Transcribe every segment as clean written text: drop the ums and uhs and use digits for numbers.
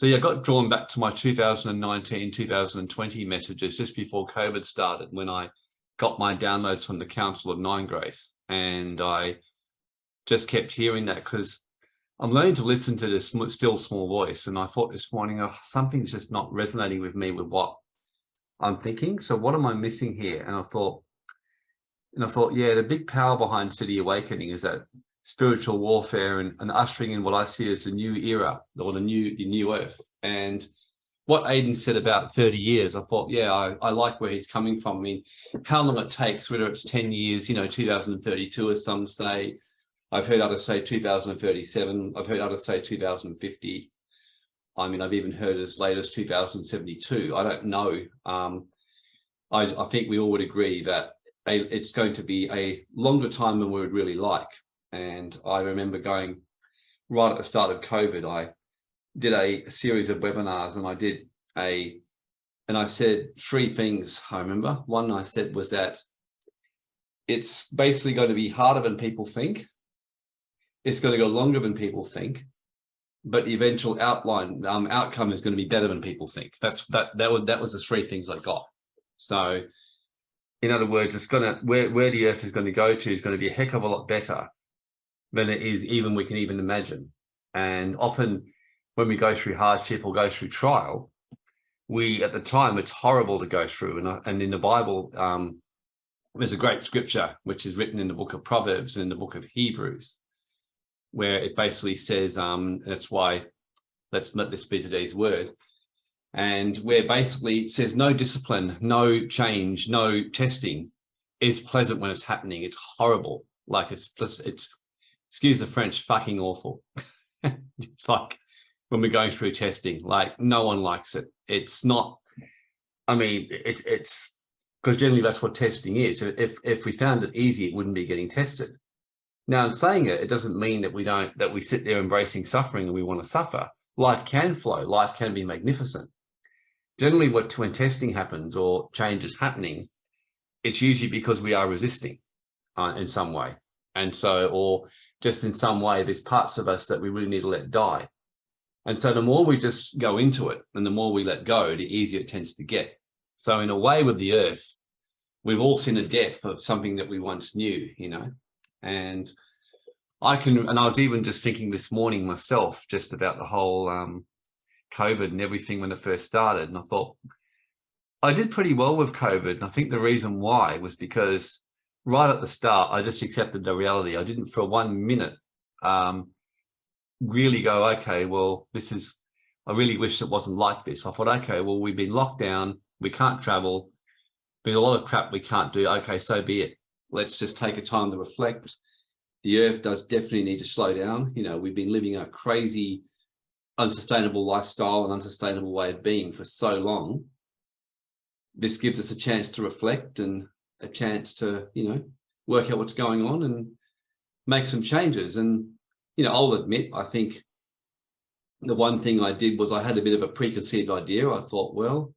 So yeah, I got drawn back to my 2019, 2020 messages just before COVID started, when I got my downloads from the Council of Nine Grace. And I just kept hearing that because I'm learning to listen to this still small voice. And I thought this morning, oh, something's just not resonating with me with what I'm thinking. So what am I missing here? And I thought, yeah, the big power behind City Awakening is that spiritual warfare and ushering in what I see as the new era, or the new earth. And what Aidan said about 30 years, I thought, yeah, I like where he's coming from. I mean, how long it takes, whether it's 10 years, 2032, as some say. I've heard others say 2037. I've heard others say 2050. I mean, I've even heard as late as 2072. I don't know. I think we all would agree that it's going to be a longer time than we would really like. And I remember going right at the start of COVID, I did a series of webinars, and I said three things. I remember one I said was that it's basically going to be harder than people think. It's going to go longer than people think, but the eventual outcome is going to be better than people think. That was the three things I got. So in other words, it's going to, where the earth is going to go to is going to be a heck of a lot better than it is we can even imagine. And often when we go through hardship or go through trial, at the time, it's horrible to go through. And in the Bible, there's a great scripture which is written in the book of Proverbs and in the book of Hebrews, where it basically says, that's why let's let this be today's word, and where basically it says no discipline, no change, no testing is pleasant when it's happening. It's horrible. Like it's excuse the French, fucking awful. It's like when we're going through testing, like no one likes it. It's not, I mean, it's because generally that's what testing is. If we found it easy, it wouldn't be getting tested. Now, in saying it, it doesn't mean that we sit there embracing suffering and we want to suffer. Life can flow. Life can be magnificent. Generally, when testing happens or change is happening, it's usually because we are resisting in some way. And so, or just in some way, there's parts of us that we really need to let die. And so the more we just go into it and the more we let go, the easier it tends to get. So in a way with the earth, we've all seen a death of something that we once knew, and I was even just thinking this morning myself, just about the whole COVID and everything when it first started. And I thought I did pretty well with COVID. And I think the reason why was because right at the start, I just accepted the reality. I didn't for 1 minute really go, okay, well, I really wish it wasn't like this. I thought, okay, well, we've been locked down. We can't travel. There's a lot of crap we can't do. Okay, so be it. Let's just take a time to reflect. The earth does definitely need to slow down. We've been living a crazy, unsustainable lifestyle and unsustainable way of being for so long. This gives us a chance to reflect and a chance to, work out what's going on and make some changes. And, I'll admit, I think the one thing I did was I had a bit of a preconceived idea. I thought, well,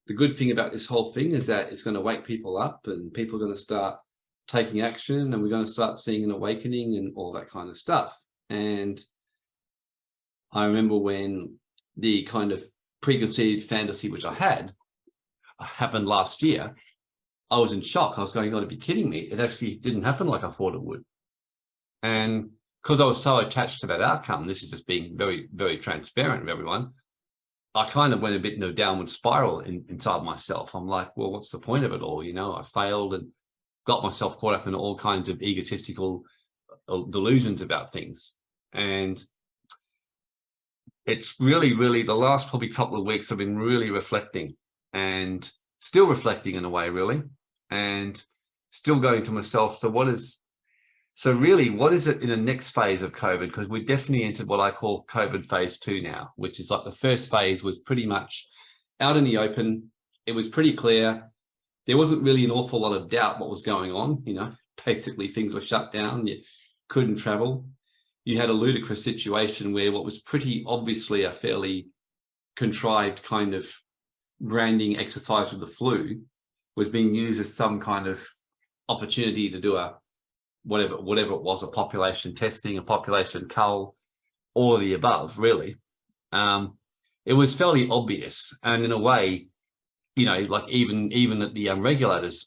the good thing about this whole thing is that it's going to wake people up and people are going to start taking action and we're going to start seeing an awakening and all that kind of stuff. And I remember when the kind of preconceived fantasy, which I had, happened last year, I was in shock. I was going, you got to be kidding me. It actually didn't happen like I thought it would. And because I was so attached to that outcome, this is just being very, very transparent with everyone, I kind of went a bit in a downward spiral inside myself. I'm like, well, what's the point of it all? I failed and got myself caught up in all kinds of egotistical delusions about things. And it's really, really the last probably couple of weeks I've been really reflecting and still reflecting in a way, really, and still going to myself. So what is it in the next phase of COVID? Because we definitely entered what I call COVID phase 2 now, which is like the first phase was pretty much out in the open. It was pretty clear. There wasn't really an awful lot of doubt what was going on. Basically things were shut down. You couldn't travel. You had a ludicrous situation where what was pretty obviously a fairly contrived kind of branding exercise with the flu was being used as some kind of opportunity to do a whatever it was, a population testing, a population cull, all of the above, really. it was fairly obvious. And in a way, you know, like even at the regulators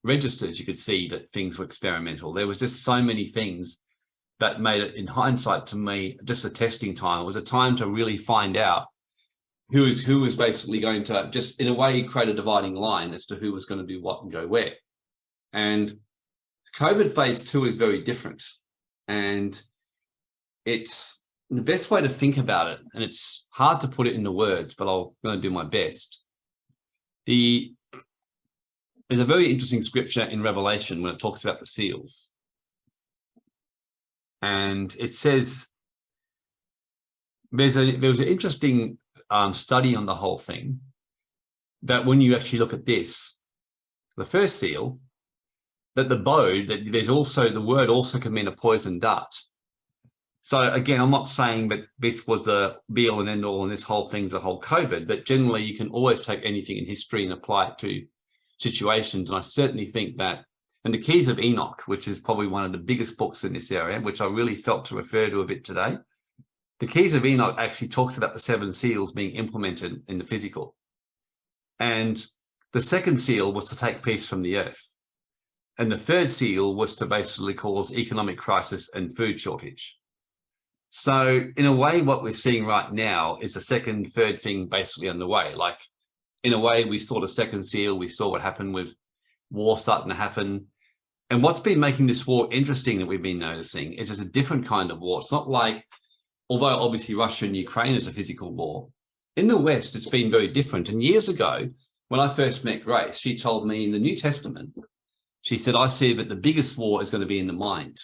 registers, you could see that things were experimental. There was just so many things that made it, in hindsight, to me, just a testing time. It was a time to really find out who was basically going to, just in a way, create a dividing line as to who was going to do what and go where. And COVID phase 2 is very different. And it's the best way to think about it, and it's hard to put it into words, but I'm going to do my best. There's a very interesting scripture in Revelation when it talks about the seals. And it says, there was an interesting study on the whole thing, that when you actually look at this, the first seal, that the bow, that there's also, the word also can mean a poison dart. So again, I'm not saying that this was the be all and end all and this whole thing's a whole COVID, but generally you can always take anything in history and apply it to situations. And I certainly think that, and the Keys of Enoch, which is probably one of the biggest books in this area, which I really felt to refer to a bit today, the Keys of Enoch actually talks about the 7 seals being implemented in the physical. And the second seal was to take peace from the earth. And the third seal was to basically cause economic crisis and food shortage. So in a way, what we're seeing right now is the second, third thing basically underway. Like, in a way, we saw the second seal, we saw what happened with war starting to happen. And what's been making this war interesting that we've been noticing is it's a different kind of war. It's not like, although obviously Russia and Ukraine is a physical war, in the West, it's been very different. And years ago, when I first met Grace, she told me in the New Testament, she said, I see that the biggest war is going to be in the mind.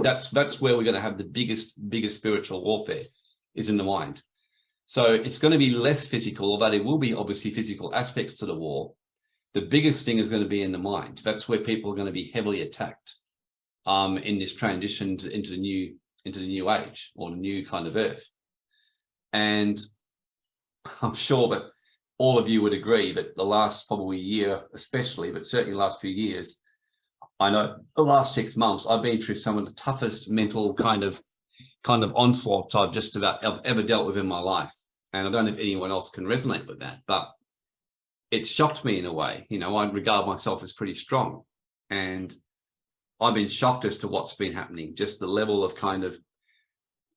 That's where we're going to have the biggest spiritual warfare, is in the mind. So it's going to be less physical, although there will be obviously physical aspects to the war. The biggest thing is going to be in the mind. That's where people are going to be heavily attacked in this transition into the new age, or the new kind of earth. And I'm sure that all of you would agree that the last probably year, especially, but certainly the last few years, I know the last 6 months, I've been through some of the toughest mental kind of onslaughts I've ever dealt with in my life. And I don't know if anyone else can resonate with that, but it's shocked me in a way. You know, I regard myself as pretty strong, and I've been shocked as to what's been happening, just the level of kind of,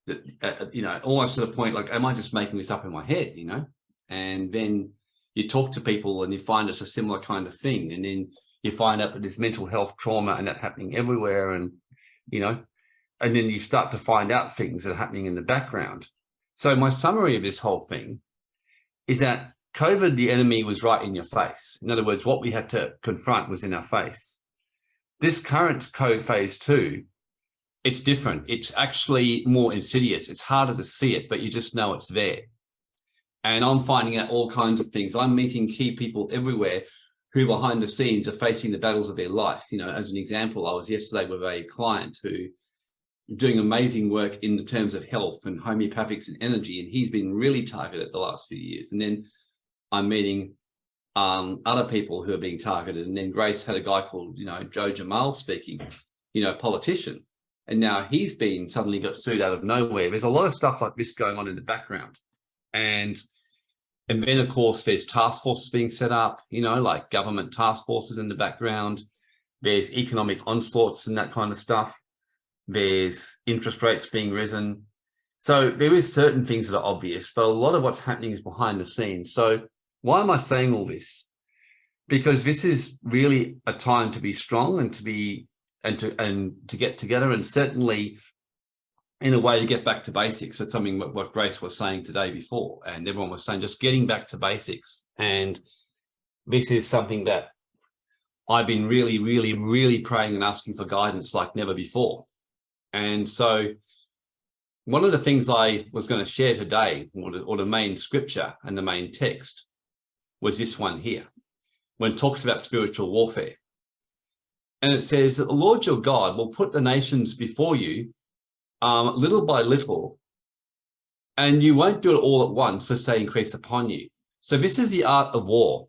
you know, almost to the point, like, am I just making this up in my head, you know? And then you talk to people and you find it's a similar kind of thing. And then you find out that there's mental health trauma and that happening everywhere. And, you know, and then you start to find out things that are happening in the background. So my summary of this whole thing is that COVID, the enemy, was right in your face. In other words, what we had to confront was in our face. This current COVID phase 2, it's different. It's actually more insidious. It's harder to see it, but you just know it's there. And I'm finding out all kinds of things. I'm meeting key people everywhere who behind the scenes are facing the battles of their life. You know, as an example, I was yesterday with a client who is doing amazing work in the terms of health and homeopathics and energy, and he's been really targeted the last few years. And then I'm meeting other people who are being targeted. And then Grace had a guy called, you know, Joe Jamal speaking, you know, politician. And now he's been suddenly got sued out of nowhere. There's a lot of stuff like this going on in the background. And then, of course, there's task forces being set up, you know, like government task forces in the background. There's economic onslaughts and that kind of stuff. There's interest rates being risen. So there is certain things that are obvious, but a lot of what's happening is behind the scenes. So why am I saying all this? Because this is really a time to be strong and to get together, and certainly in a way to get back to basics. That's something what Grace was saying today before, and everyone was saying, just getting back to basics. And this is something that I've been really, really, really praying and asking for guidance like never before. And so one of the things I was going to share today, or the main scripture and the main text, was this one here, when it talks about spiritual warfare. And it says that the Lord your God will put the nations before you, little by little, and you won't do it all at once, lest they increase upon you. So this is the art of war.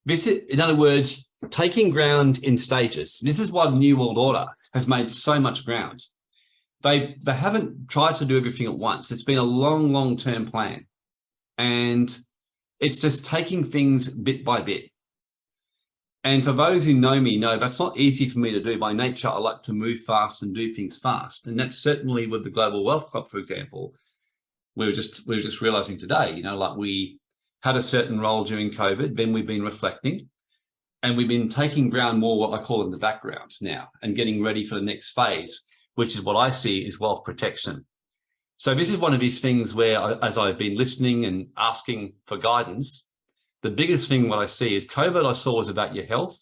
This is, in other words, taking ground in stages. This is why the New World Order has made so much ground. They haven't tried to do everything at once. It's been a long, long-term plan. And it's just taking things bit by bit. And for those who know me, know that's not easy for me to do. By nature, I like to move fast and do things fast. And that's certainly with the Global Wealth Club, for example. We were just realizing today, you know, like we had a certain role during COVID, then we've been reflecting, and we've been taking ground more, what I call in the background now, and getting ready for the next phase, which is what I see is wealth protection. So this is one of these things where, as I've been listening and asking for guidance, the biggest thing what I see is COVID I saw was about your health.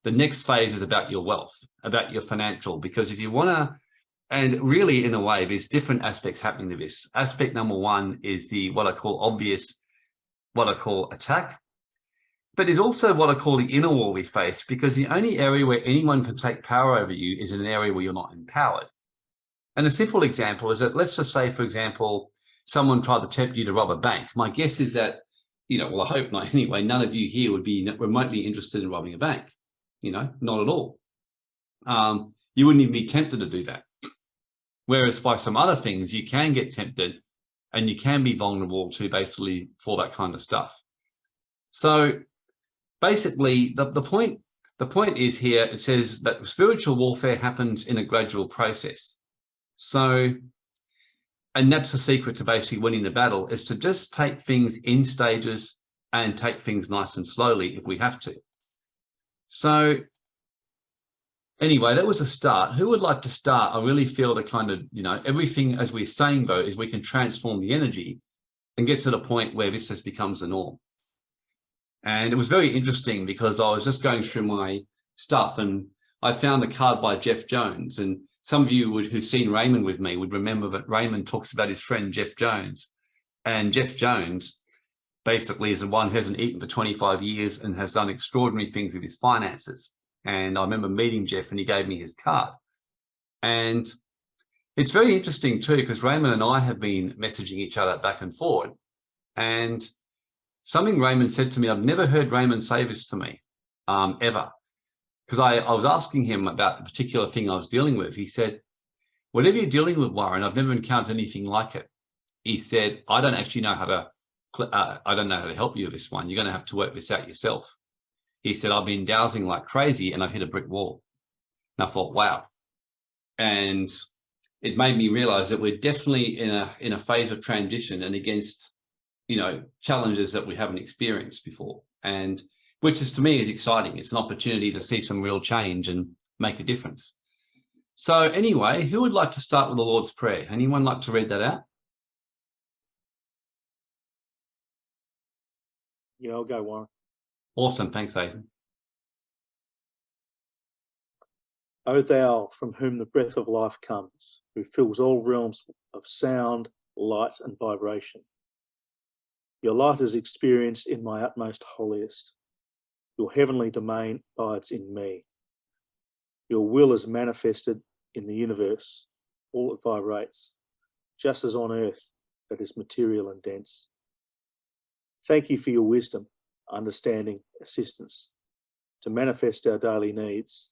The next phase is about your wealth, about your financial, because if you want to, and really in a way, there's different aspects happening to this. Aspect number one is the, what I call obvious, what I call attack. But there's also what I call the inner war we face, because the only area where anyone can take power over you is in an area where you're not empowered. And a simple example is that, let's just say, for example, someone tried to tempt you to rob a bank. My guess is that, you know, well, I hope not anyway, none of you here would be remotely interested in robbing a bank, you know, not at all. You wouldn't even be tempted to do that. Whereas by some other things, you can get tempted and you can be vulnerable to basically for that kind of stuff. So basically, the point is here, it says that spiritual warfare happens in a gradual process. So, and that's the secret to basically winning the battle, is to just take things in stages and take things nice and slowly if we have to. So anyway, that was a start. Who would like to start? I really feel the kind of, you know, everything, as we're saying though, is we can transform the energy and get to the point where this just becomes the norm. And it was very interesting because I was just going through my stuff and I found a card by Jeff Jones. And some of you who've seen Raymond with me would remember that Raymond talks about his friend Jeff Jones. And Jeff Jones basically is the one who hasn't eaten for 25 years and has done extraordinary things with his finances. And I remember meeting Jeff and he gave me his card. And it's very interesting too, because Raymond and I have been messaging each other back and forward. And something Raymond said to me, I've never heard Raymond say this to me, ever. Because I was asking him about the particular thing I was dealing with. He said, whatever you're dealing with, Warren, I've never encountered anything like it. He said, I don't actually know how to help you with this one. You're going to have to work this out yourself. He said, I've been dowsing like crazy and I've hit a brick wall. And I thought, wow. And it made me realize that we're definitely in a phase of transition and against, you know, challenges that we haven't experienced before. And which is, to me, is exciting. It's an opportunity to see some real change and make a difference. So anyway, who would like to start with the Lord's Prayer? Anyone like to read that out? Yeah, I'll go, Warren. Awesome. Thanks, Aidan. O thou from whom the breath of life comes, who fills all realms of sound, light, and vibration. Your light is experienced in my utmost holiest. Your heavenly domain abides in me. Your will is manifested in the universe. All it vibrates, just as on earth that is material and dense. Thank you for your wisdom, understanding, assistance to manifest our daily needs.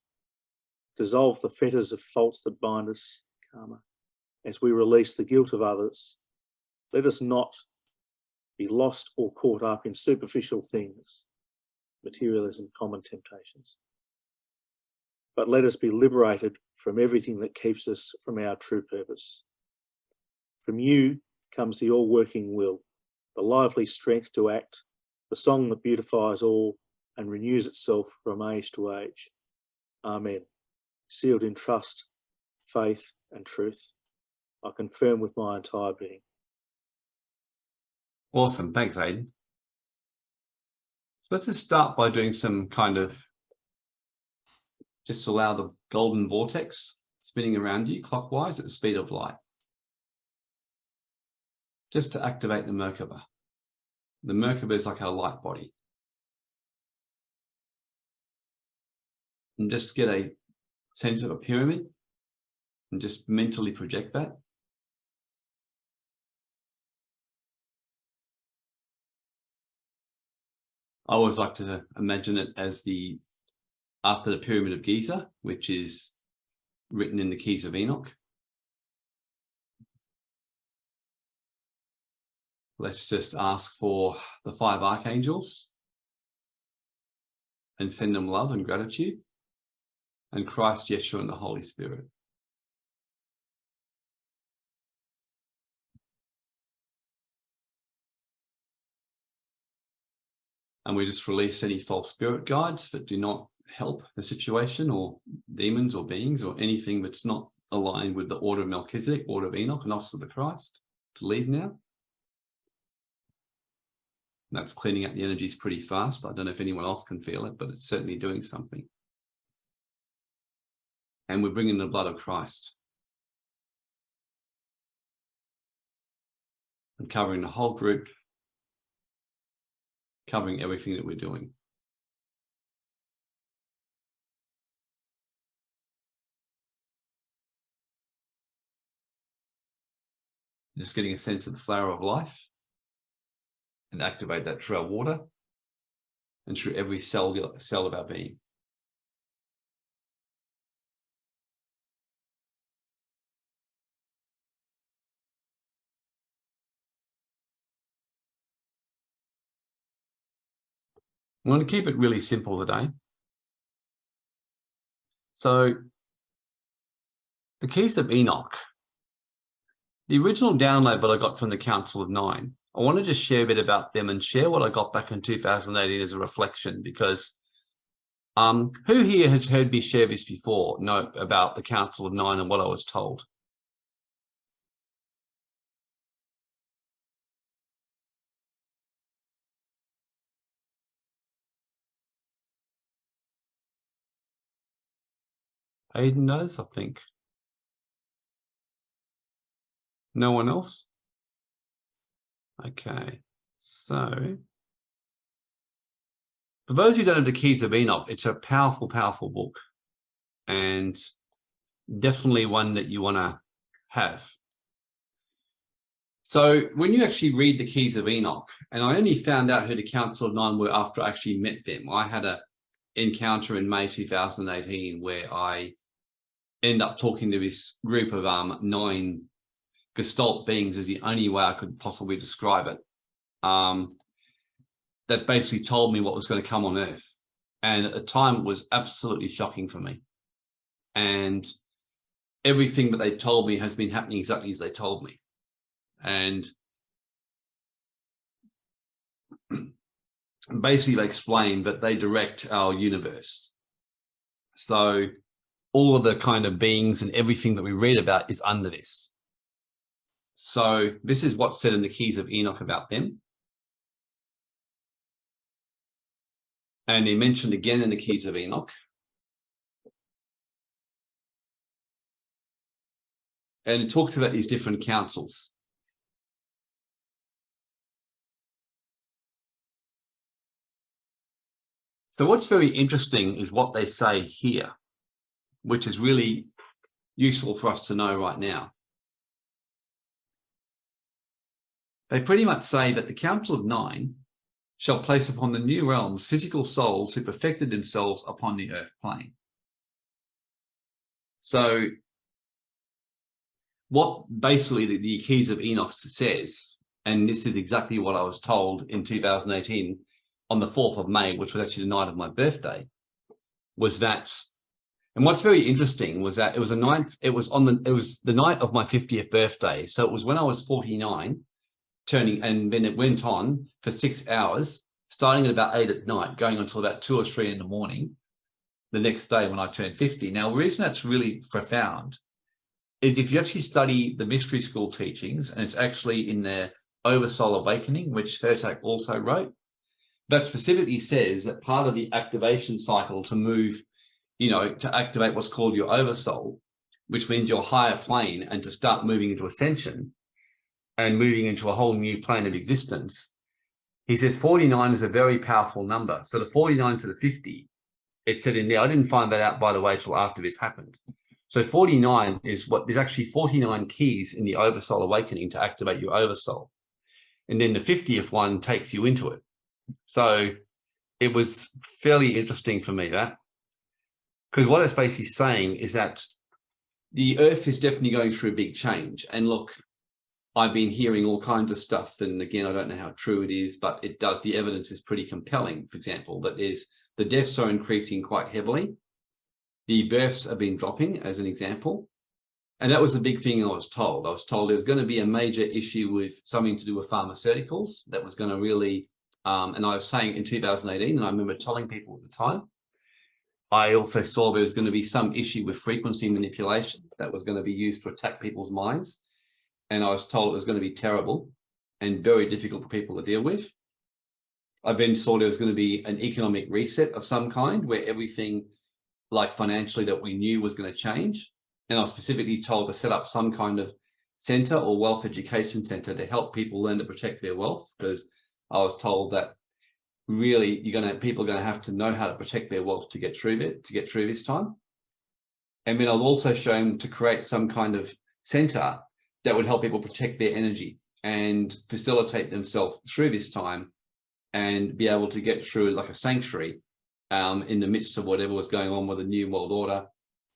Dissolve the fetters of faults that bind us, karma, as we release the guilt of others. Let us not be lost or caught up in superficial things, materialism, common temptations. But let us be liberated from everything that keeps us from our true purpose. From you comes the all-working will, the lively strength to act, the song that beautifies all and renews itself from age to age. Amen. Sealed in trust, faith, and truth, I confirm with my entire being. Awesome. Thanks, Aidan. So let's just start by doing some kind of, just allow the golden vortex spinning around you clockwise at the speed of light. Just to activate the Merkaba. The Merkaba is like our light body. And just get a sense of a pyramid and just mentally project that. I always like to imagine it as after the Pyramid of Giza, which is written in the Keys of Enoch. let's just ask for the 5 archangels and send them love and gratitude, and Christ, Yeshua, and the Holy Spirit. And we just release any false spirit guides that do not help the situation, or demons or beings or anything that's not aligned with the order of Melchizedek, order of Enoch, and office of the Christ, to leave now. That's cleaning up the energies pretty fast. I don't know if anyone else can feel it, but it's certainly doing something. And we're bringing the blood of Christ and covering the whole group, covering everything that we're doing. Just getting a sense of the flower of life, and activate that through our water and through every cell of our being. I'm going to keep it really simple today. So, the keys of Enoch. The original download that I got from the Council of Nine, I want to just share a bit about them and share what I got back in 2018 as a reflection, because who here has heard me share this before? No, about the Council of Nine and what I was told. Aidan knows, I think. No one else? Okay, so for those who don't have the Keys of Enoch, it's a powerful, powerful book, and definitely one that you want to have. So when you actually read the Keys of Enoch, and I only found out who the Council of Nine were after I actually met them. I had an encounter in May 2018 where I end up talking to this group of 9 Gestalt beings, is the only way I could possibly describe it, that basically told me what was going to come on Earth. And at the time, it was absolutely shocking for me. And everything that they told me has been happening exactly as they told me. And basically, they explained that they direct our universe. So all of the kind of beings and everything that we read about is under this. So this is what's said in the Keys of Enoch about them. And he mentioned again in the Keys of Enoch. And it talks about these different councils. So what's very interesting is what they say here, which is really useful for us to know right now. They pretty much say that the Council of Nine shall place upon the new realms physical souls who perfected themselves upon the earth plane. So what basically the Keys of Enoch says, and this is exactly what I was told in 2018 on the 4th of May, which was actually the night of my birthday, was that, and what's very interesting was that it was the night of my 50th birthday. So it was when I was 49, and then it went on for 6 hours, starting at about 8 at night, going until about 2 or 3 in the morning, the next day when I turned 50. Now, the reason that's really profound is if you actually study the mystery school teachings, and it's actually in their Oversoul Awakening, which Hertak also wrote, that specifically says that part of the activation cycle to move, to activate what's called your Oversoul, which means your higher plane, and to start moving into ascension and moving into a whole new plane of existence. He says 49 is a very powerful number. So the 49 to the 50, it's said in there. I didn't find that out, by the way, till after this happened. So 49 is there's actually 49 keys in the Oversoul Awakening to activate your Oversoul. And then the 50th one takes you into it. So it was fairly interesting for me, that, because what it's basically saying is that the Earth is definitely going through a big change. And look, I've been hearing all kinds of stuff, and again, I don't know how true it is, but it does. The evidence is pretty compelling. For example, that the deaths are increasing quite heavily. The births have been dropping, as an example. And that was the big thing I was told. I was told there was going to be a major issue with something to do with pharmaceuticals that was going to really, and I was saying in 2018, and I remember telling people at the time, I also saw there was going to be some issue with frequency manipulation that was going to be used to attack people's minds. And I was told it was going to be terrible and very difficult for people to deal with. I then saw there was going to be an economic reset of some kind where everything, like financially, that we knew was going to change. And I was specifically told to set up some kind of center or wealth education center to help people learn to protect their wealth, because I was told that really people are going to have to know how to protect their wealth to get through this time. And then I was also shown to create some kind of center that would help people protect their energy and facilitate themselves through this time and be able to get through like a sanctuary in the midst of whatever was going on with the New World Order,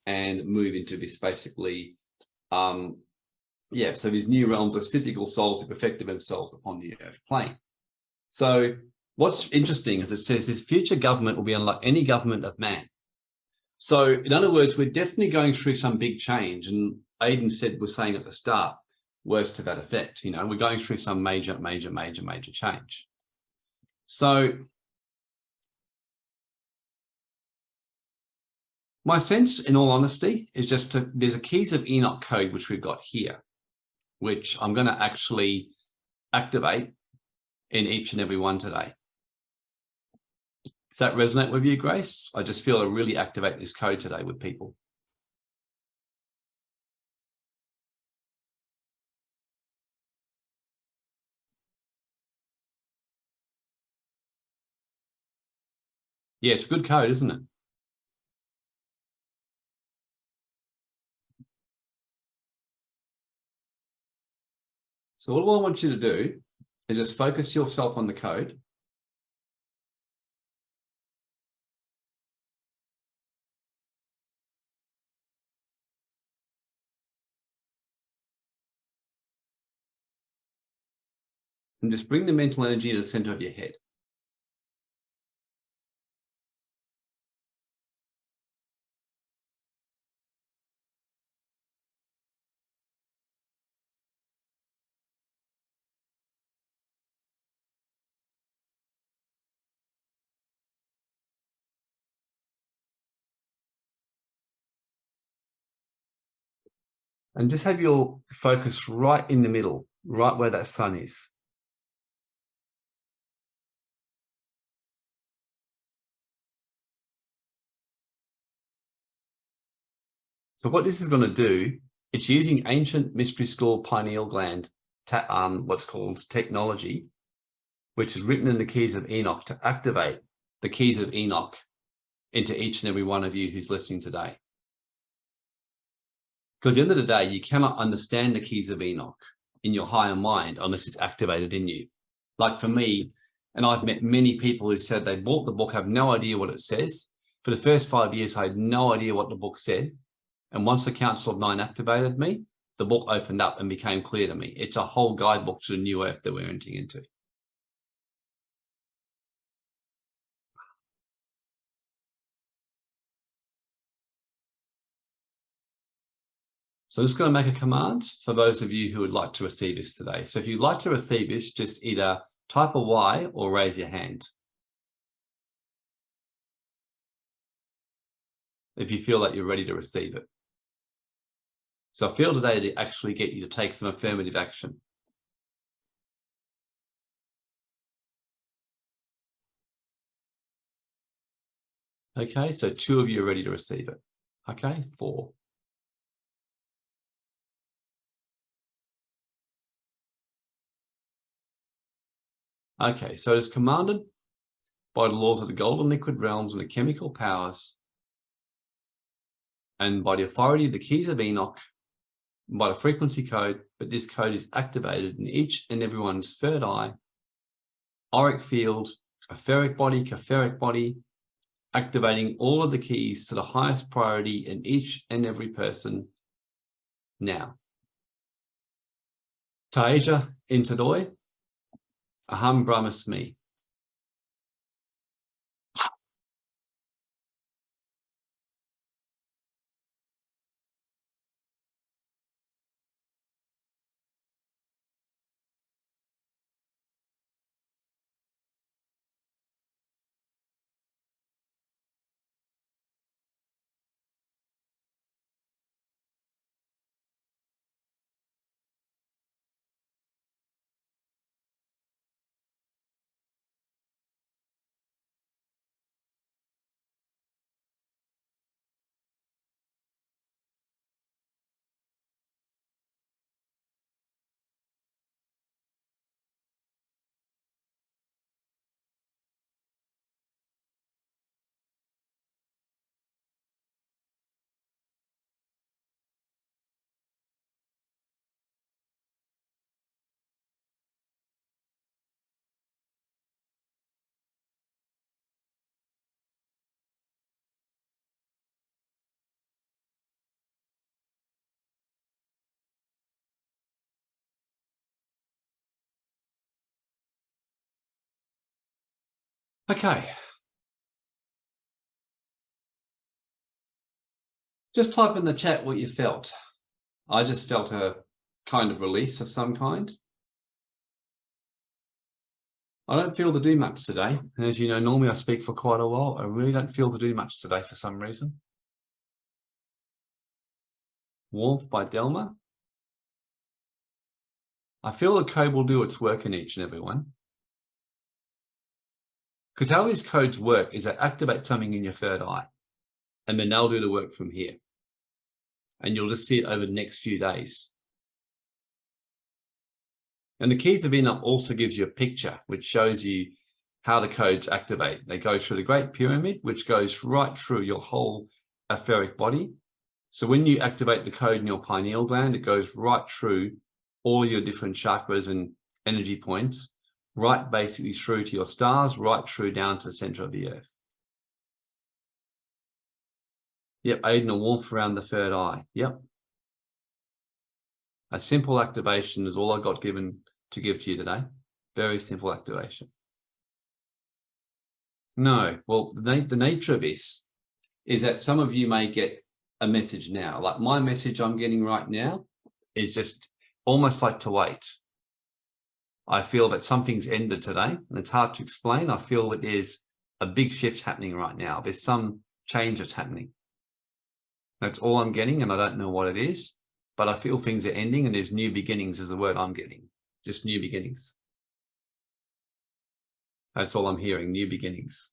and move into this basically, so these new realms as physical souls who perfected themselves upon the earth plane. So what's interesting is it says this future government will be unlike any government of man. So in other words, we're definitely going through some big change. And Aidan was saying at the start, words to that effect, we're going through some major change. So my sense, in all honesty, is there's a Keys of Enoch code, which we've got here, which I'm going to actually activate in each and every one today. Does that resonate with you, Grace? I just feel I really activate this code today with people. Yeah, it's a good code, isn't it? So all I want you to do is just focus yourself on the code. And just bring the mental energy to the center of your head. And just have your focus right in the middle, right where that sun is. So what this is going to do, it's using ancient mystery school pineal gland, what's called technology, which is written in the Keys of Enoch to activate the Keys of Enoch into each and every one of you who's listening today. Because at the end of the day, you cannot understand the Keys of Enoch in your higher mind unless it's activated in you. Like for me, and I've met many people who said they bought the book, have no idea what it says. For the first 5 years, I had no idea what the book said. And once the Council of Nine activated me, the book opened up and became clear to me. It's a whole guidebook to the new earth that we're entering into. So I'm just going to make a command for those of you who would like to receive this today. So if you'd like to receive this, just either type a Y or raise your hand if you feel that you're ready to receive it. So I feel today to actually get you to take some affirmative action. Okay, so 2 of you are ready to receive it. Okay, 4. Okay, so it is commanded by the laws of the golden liquid realms and the chemical powers, and by the authority of the Keys of Enoch, and by the frequency code, but this code is activated in each and everyone's third eye, auric field, etheric body, catheric body, activating all of the keys to the highest priority in each and every person now. Taeja Intadoi, Aham Brahmasmi. Okay. Just type in the chat what you felt. I just felt a kind of release of some kind. I don't feel to do much today. And as you know, normally I speak for quite a while. I really don't feel to do much today for some reason. Warmth by Delma. I feel the code will do its work in each and every one. Because how these codes work is they activate something in your third eye, and then they'll do the work from here. And you'll just see it over the next few days. And the keys of Enoch also gives you a picture which shows you how the codes activate. They go through the Great Pyramid, which goes right through your whole etheric body. So when you activate the code in your pineal gland, it goes right through all your different chakras and energy points, right basically through to your stars, right through down to the center of the earth. Yep, aiding a warmth around the third eye. Yep. A simple activation is all I got given to give to you today. Very simple activation. No, well, the nature of this is that some of you may get a message now. Like my message I'm getting right now is just almost like to wait. I feel that something's ended today, and it's hard to explain. I feel that there's a big shift happening right now. There's some change that's happening. That's all I'm getting, and I don't know what it is, but I feel things are ending, and there's new beginnings is the word I'm getting. Just new beginnings. That's all I'm hearing, new beginnings.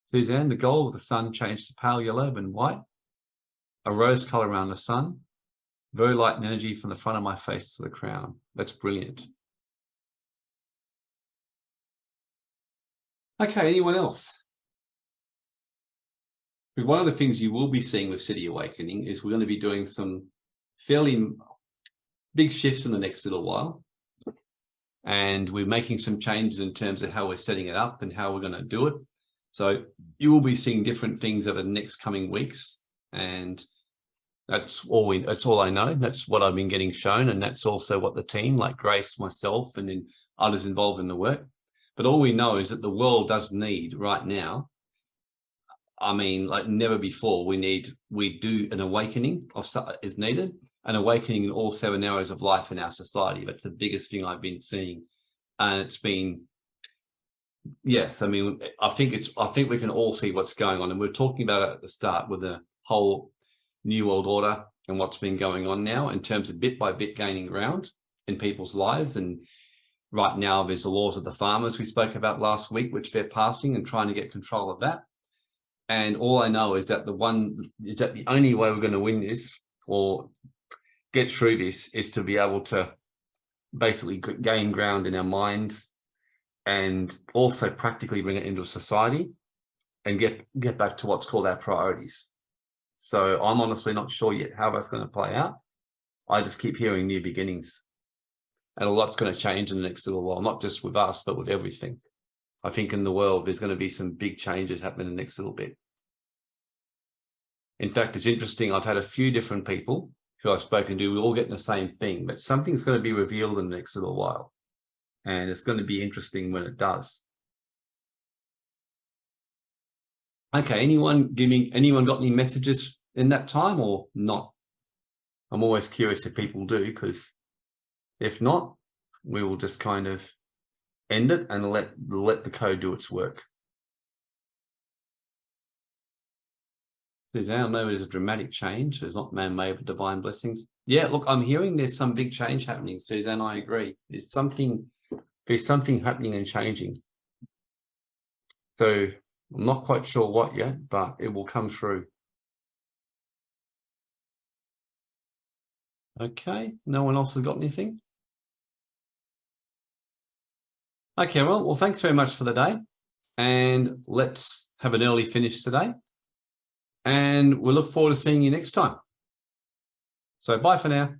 Suzanne, the gold of the sun changed to pale yellow and white, a rose color around the sun, very light energy from the front of my face to the crown. That's brilliant. Okay, anyone else? Because one of the things you will be seeing with City Awakening is we're going to be doing some fairly big shifts in the next little while. And we're making some changes in terms of how we're setting it up and how we're going to do it. So you will be seeing different things over the next coming weeks. And that's all I know. That's what I've been getting shown. And that's also what the team, like Grace, myself, and then others involved in the work. But all we know is that the world does need right now, I mean, like never before, we do an awakening is needed, an awakening in all 7 areas of life in our society. That's the biggest thing I've been seeing. And it's been, yes, I mean, I think we can all see what's going on. And we're talking about it at the start with the whole New World Order and what's been going on now in terms of bit by bit gaining ground in people's lives. And right now there's the laws of the farmers we spoke about last week, which they're passing and trying to get control of that. And all I know is that the only way we're going to win this or get through this is to be able to basically gain ground in our minds and also practically bring it into society and get back to what's called our priorities. So I'm honestly not sure yet how that's going to play out. I just keep hearing new beginnings. And a lot's going to change in the next little while, not just with us, but with everything. I think in the world, there's going to be some big changes happening in the next little bit. In fact, it's interesting. I've had a few different people who I've spoken to, we're all getting the same thing, but something's going to be revealed in the next little while. And it's going to be interesting when it does. Okay, anyone got any messages in that time or not? I'm always curious if people do, because if not, we will just kind of end it and let the code do its work. Suzanne, maybe there's a dramatic change. There's not man-made but divine blessings. Yeah, look, I'm hearing there's some big change happening, Suzanne. I agree. There's something happening and changing. So I'm not quite sure what yet, but it will come through. Okay, no one else has got anything? Okay, well, thanks very much for the day. And let's have an early finish today. And we'll look forward to seeing you next time. So bye for now.